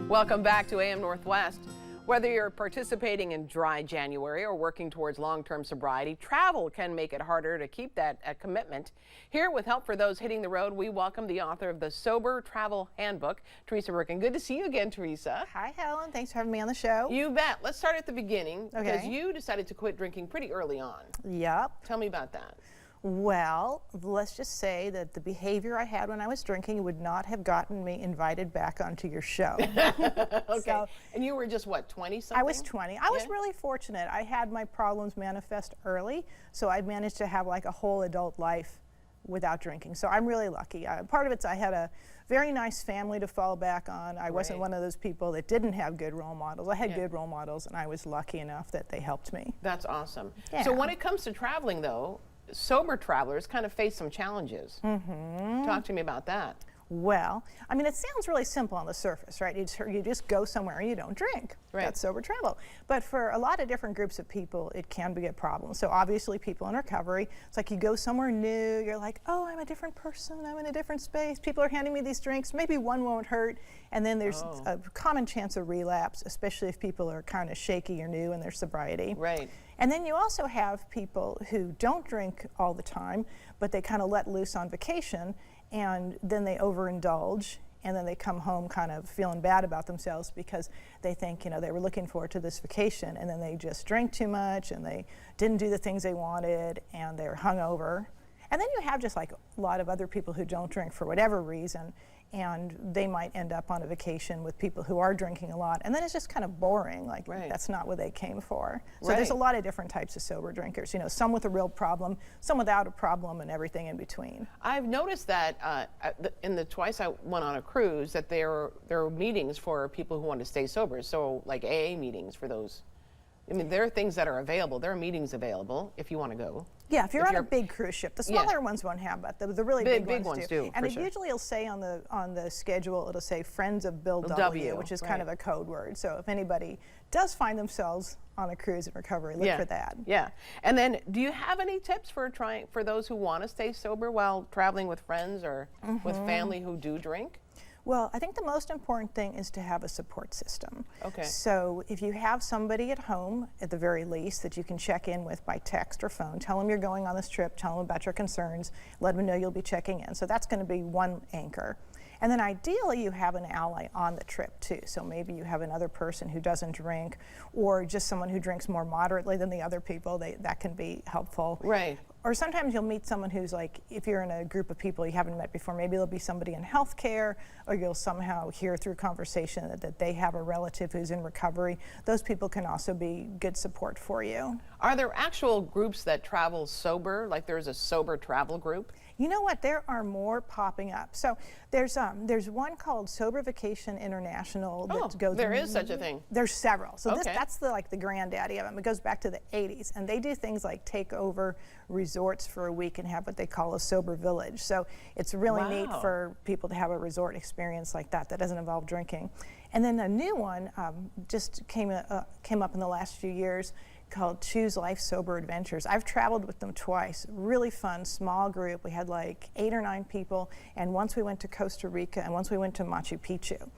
Welcome back to AM Northwest. Whether you're participating in dry January or working towards long-term sobriety, travel can make it harder to keep that commitment. Here with help for those hitting the road, we welcome the author of the Sober Travel Handbook, Teresa Bergen. Good to see you again, Teresa. Hi, Helen. Thanks for having me on the show. You bet. Let's start at the beginning because Okay. you decided to quit drinking pretty early on. Yep. Tell me about that. Well, let's just say that the behavior I had when I was drinking would not have gotten me invited back onto your show. Okay. So, and you were just what, 20 something? I was 20. I was Yeah. really fortunate. I had my problems manifest early, so I managed to have like a whole adult life without drinking. So I'm really lucky. Part of it's I had a very nice family to fall back on. I wasn't one of those people that didn't have good role models. I had good role models, and I was lucky enough that they helped me. That's awesome. Yeah. So when it comes to traveling, though, sober travelers kind of face some challenges. Talk to me about that. Well, I mean, it sounds really simple on the surface, right? You just go somewhere and you don't drink. Right. That's sober travel. But for a lot of different groups of people, it can be a problem. So obviously people in recovery, it's like you go somewhere new, you're like, oh, I'm a different person, I'm in a different space, people are handing me these drinks, maybe one won't hurt, and then there's a common chance of relapse, especially if people are kind of shaky or new in their sobriety. Right. And then you also have people who don't drink all the time, but they kind of let loose on vacation, and then they overindulge, and then they come home kind of feeling bad about themselves because they think, you know, they were looking forward to this vacation, and then they just drank too much, and they didn't do the things they wanted, and they're hungover. And then you have just like a lot of other people who don't drink for whatever reason, and they might end up on a vacation with people who are drinking a lot, and then it's just kind of boring, like that's not what they came for. So there's a lot of different types of sober drinkers, you know, some with a real problem, some without a problem, and everything in between. I've noticed that in the twice I went on a cruise that there are meetings for people who want to stay sober, so like AA meetings for those. I mean, there are things that are available. There are meetings available if you want to go. Yeah, if you're on a big cruise ship. The smaller ones won't have, but the really big ones do. And usually it'll say on the schedule, it'll say Friends of Bill W, which is kind of a code word. So if anybody does find themselves on a cruise in recovery, look for that. Yeah. And then do you have any tips for those who want to stay sober while traveling with friends or with family who do drink? Well, I think the most important thing is to have a support system. Okay. So if you have somebody at home, at the very least, that you can check in with by text or phone, tell them you're going on this trip, tell them about your concerns, let them know you'll be checking in. So that's going to be one anchor. And then ideally you have an ally on the trip too. So maybe you have another person who doesn't drink, or just someone who drinks more moderately than the other people. That can be helpful. Right. Or sometimes you'll meet someone who's like, if you're in a group of people you haven't met before, maybe there'll be somebody in healthcare, or you'll somehow hear through conversation that they have a relative who's in recovery. Those people can also be good support for you. Are there actual groups that travel sober, like there's a sober travel group? You know what? There are more popping up. So there's one called Sober Vacation International that goes. There is such a thing. There's several. So that's the granddaddy of them. It goes back to the 80s, and they do things like take over resorts for a week and have what they call a sober village. So it's really neat for people to have a resort experience like that doesn't involve drinking. And then a new one just came up in the last few years, called Choose Life Sober Adventures. I've traveled with them twice. Really fun, small group. We had like 8 or 9 people, and once we went to Costa Rica and once we went to Machu Picchu.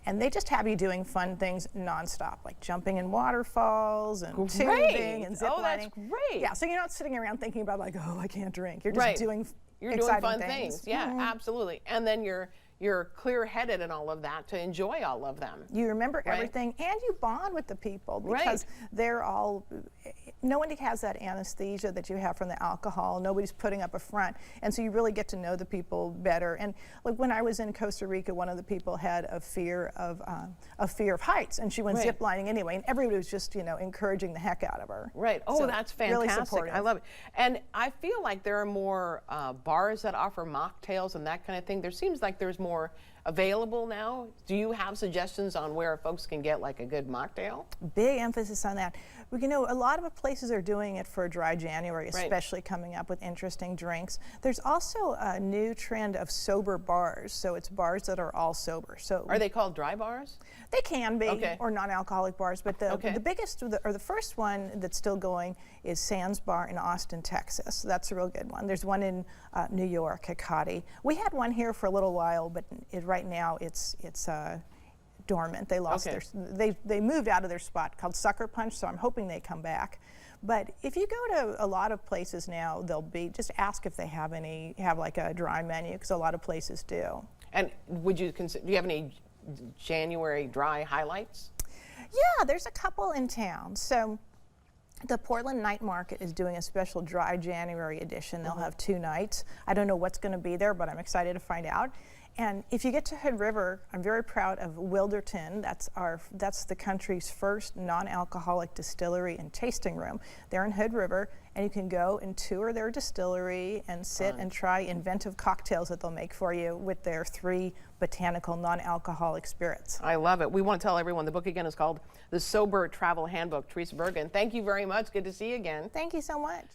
And they just have you doing fun things nonstop, like jumping in waterfalls and tubing and ziplining. Oh, that's great. Yeah, so you're not sitting around thinking about like, oh, I can't drink. You're just doing fun things. Yeah, absolutely. And then you're clear-headed and all of that to enjoy all of them. You remember everything, and you bond with the people because they're all, no one has that anesthesia that you have from the alcohol. Nobody's putting up a front, and so you really get to know the people better. And like when I was in Costa Rica, one of the people had a fear of heights, and she went ziplining anyway, and everybody was just encouraging the heck out of her. Right. Oh, so that's fantastic. Really supportive. I love it. And I feel like there are more bars that offer mocktails and that kind of thing. There seems like there's more available now. Do you have suggestions on where folks can get like a good mocktail? Big emphasis on that. A lot of places are doing it for dry January, especially coming up with interesting drinks. There's also a new trend of sober bars, so it's bars that are all sober. So are they called dry bars? They can be, or non-alcoholic bars, but the biggest, or the first one that's still going is Sands Bar in Austin, Texas. That's a real good one. There's one in New York, Hecate. We had one here for a little while, but right now it's dormant. They lost Okay. they moved out of their spot called Sucker Punch, so I'm hoping they come back. But if you go to a lot of places now, they'll be, just ask if they have like a dry menu, because a lot of places do. And would you consider, do you have any January dry highlights? Yeah, there's a couple in town. So the Portland Night Market is doing a special dry January edition. They'll have 2 nights. I don't know what's going to be there, but I'm excited to find out. And if you get to Hood River, I'm very proud of Wilderton. That's the country's first non-alcoholic distillery and tasting room. They're in Hood River, and you can go and tour their distillery and sit and try inventive cocktails that they'll make for you with their 3 botanical non-alcoholic spirits. I love it. We want to tell everyone the book again is called The Sober Travel Handbook. Teresa Bergen, thank you very much. Good to see you again. Thank you so much.